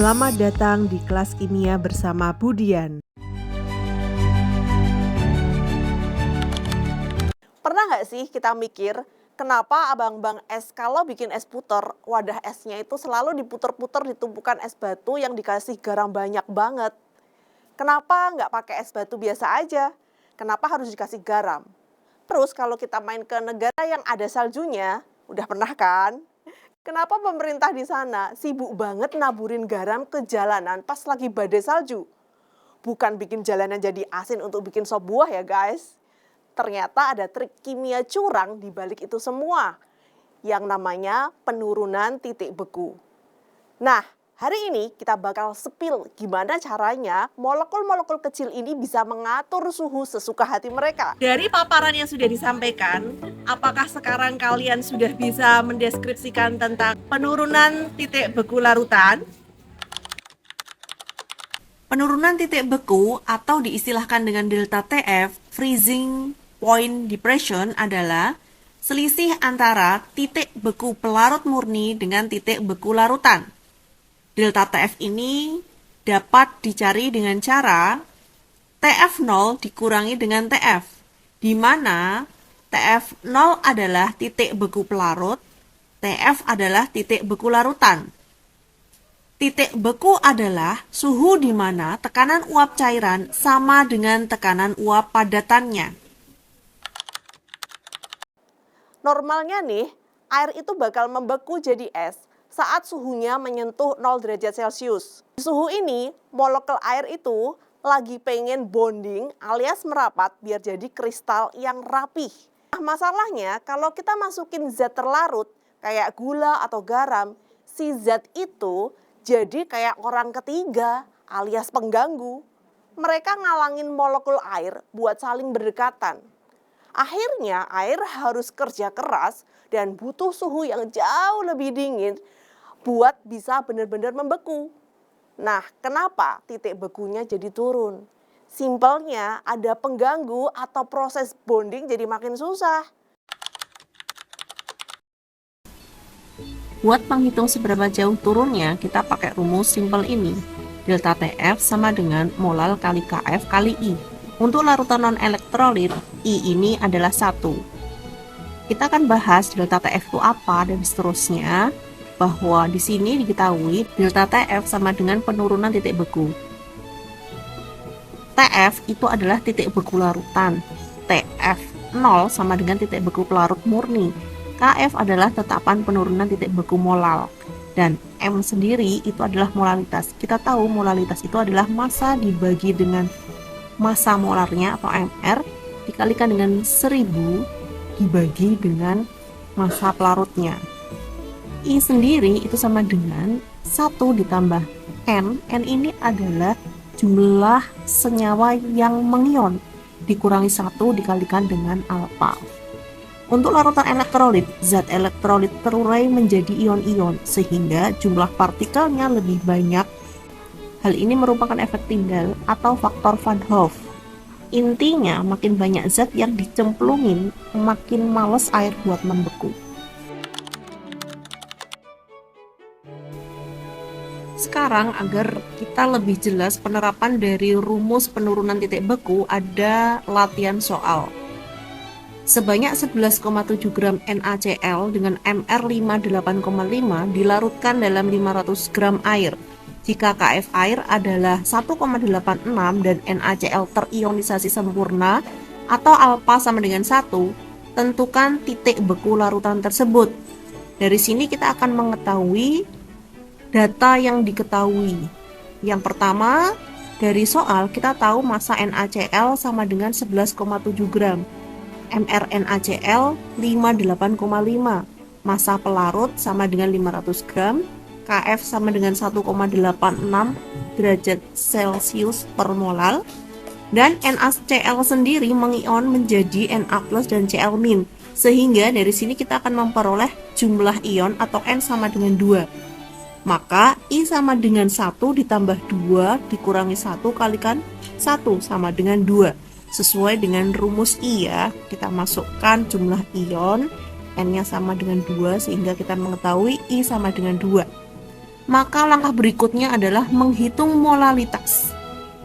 Selamat datang di kelas kimia bersama Budian. Pernah nggak sih kita mikir, kenapa abang-abang es kalau bikin es puter, wadah esnya itu selalu diputer-puter di tumpukan es batu yang dikasih garam banyak banget? Kenapa nggak pakai es batu biasa aja? Kenapa harus dikasih garam? Terus kalau kita main ke negara yang ada saljunya, udah pernah kan? Kenapa pemerintah di sana sibuk banget naburin garam ke jalanan pas lagi badai salju? Bukan bikin jalanan jadi asin untuk bikin sop buah ya guys. Ternyata ada trik kimia curang di balik itu semua, yang namanya penurunan titik beku. Nah, hari ini kita bakal spill gimana caranya molekul-molekul kecil ini bisa mengatur suhu sesuka hati mereka. Dari paparan yang sudah disampaikan, apakah sekarang kalian sudah bisa mendeskripsikan tentang penurunan titik beku larutan? Penurunan titik beku atau diistilahkan dengan delta TF, freezing point depression, adalah selisih antara titik beku pelarut murni dengan titik beku larutan. Delta TF ini dapat dicari dengan cara TF0 dikurangi dengan TF, di mana TF0 adalah titik beku pelarut, TF adalah titik beku larutan. Titik beku adalah suhu di mana tekanan uap cairan sama dengan tekanan uap padatannya. Normalnya nih, air itu bakal membeku jadi es saat suhunya menyentuh 0 derajat Celcius. Di suhu ini, molekul air itu lagi pengen bonding alias merapat biar jadi kristal yang rapih. Nah, masalahnya kalau kita masukin zat terlarut kayak gula atau garam, si zat itu jadi kayak orang ketiga alias pengganggu. Mereka ngalangin molekul air buat saling berdekatan. Akhirnya air harus kerja keras dan butuh suhu yang jauh lebih dingin buat bisa benar-benar membeku. Nah, kenapa titik bekunya jadi turun? Simpelnya ada pengganggu atau proses bonding jadi makin susah. Buat menghitung seberapa jauh turunnya, kita pakai rumus simpel ini. Delta TF sama dengan molal kali KF kali I. Untuk larutan non-elektrolit, I ini adalah 1. Kita akan bahas delta TF itu apa dan seterusnya, bahwa di sini diketahui delta TF sama dengan penurunan titik beku. TF itu adalah titik beku larutan. TF0 sama dengan titik beku pelarut murni. KF adalah tetapan penurunan titik beku molal. Dan M sendiri itu adalah molalitas. Kita tahu molalitas itu adalah massa dibagi dengan massa molarnya atau MR dikalikan dengan 1000 dibagi dengan massa pelarutnya. I sendiri itu sama dengan 1 ditambah N. N ini adalah jumlah senyawa yang mengion dikurangi 1 dikalikan dengan alfa. Untuk larutan elektrolit, zat elektrolit terurai menjadi ion-ion sehingga jumlah partikelnya lebih banyak. Hal ini merupakan efek Tyndall atau faktor Van Hoff. Intinya, makin banyak zat yang dicemplungin, makin males air buat membeku. Sekarang agar kita lebih jelas penerapan dari rumus penurunan titik beku, ada latihan soal. Sebanyak 11,7 gram NaCl dengan MR 58,5 dilarutkan dalam 500 gram air. Jika KF air adalah 1,86 dan NaCl terionisasi sempurna atau alfa sama dengan 1, tentukan titik beku larutan tersebut. Dari sini kita akan mengetahui data yang diketahui. Yang pertama, dari soal kita tahu massa NaCl sama dengan 11,7 gram. MR NaCl 58,5. Massa pelarut sama dengan 500 gram. KF sama dengan 1,86 derajat Celcius per molal. Dan NaCl sendiri mengion menjadi Na+ dan Cl-. Sehingga dari sini kita akan memperoleh jumlah ion atau N sama dengan 2. Maka I sama dengan 1 ditambah 2 dikurangi 1 kalikan 1 sama dengan 2. Sesuai dengan rumus I ya, kita masukkan jumlah ion, N-nya sama dengan 2 sehingga kita mengetahui I sama dengan 2. Maka langkah berikutnya adalah menghitung molalitas.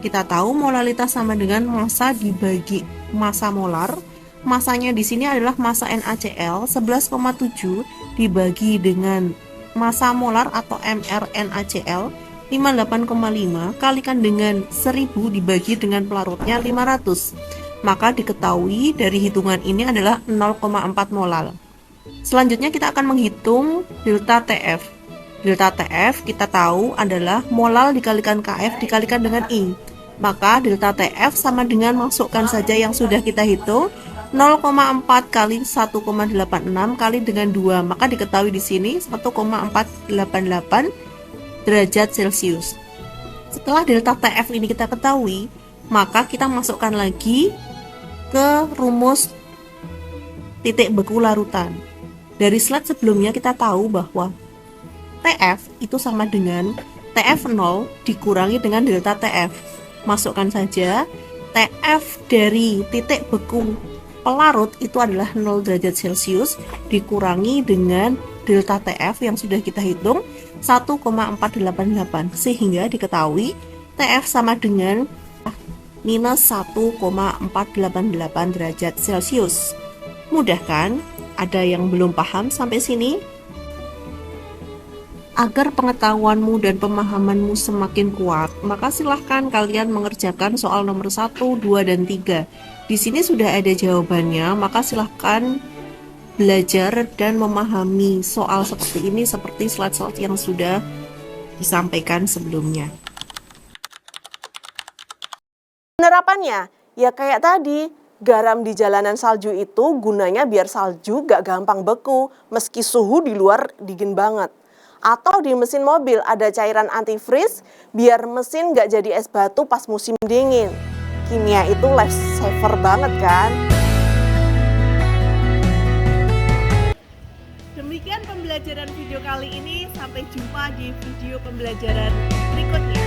Kita tahu molalitas sama dengan massa dibagi massa molar. Massanya di sini adalah massa NaCl 11,7 dibagi dengan massa molar atau mR NaCl 58,5 kalikan dengan 1000 dibagi dengan pelarutnya 500. Maka diketahui dari hitungan ini adalah 0,4 molal. Selanjutnya kita akan menghitung delta TF. Delta TF kita tahu adalah molal dikalikan Kf dikalikan dengan I. Maka delta TF sama dengan masukkan saja yang sudah kita hitung 0,4 kali 1,86 kali dengan 2. Maka diketahui di sini 1,488 derajat Celcius. Setelah delta TF ini kita ketahui, maka kita masukkan lagi ke rumus titik beku larutan. Dari slide sebelumnya kita tahu bahwa TF itu sama dengan TF0 dikurangi dengan delta TF. Masukkan saja TF dari titik beku pelarut itu adalah 0 derajat Celcius dikurangi dengan delta TF yang sudah kita hitung 1,488 sehingga diketahui TF sama dengan minus 1,488 derajat Celcius. Mudah kan? Ada yang belum paham sampai sini? Agar pengetahuanmu dan pemahamanmu semakin kuat, maka silahkan kalian mengerjakan soal nomor 1, 2, dan 3. Di sini sudah ada jawabannya, maka silahkan belajar dan memahami soal seperti ini seperti slide-slide yang sudah disampaikan sebelumnya. Penerapannya, ya kayak tadi, garam di jalanan salju itu gunanya biar salju gak gampang beku, meski suhu di luar dingin banget. Atau di mesin mobil ada cairan antifreeze biar mesin gak jadi es batu pas musim dingin. Kimia itu life saver banget kan? Demikian pembelajaran video kali ini, sampai jumpa di video pembelajaran berikutnya.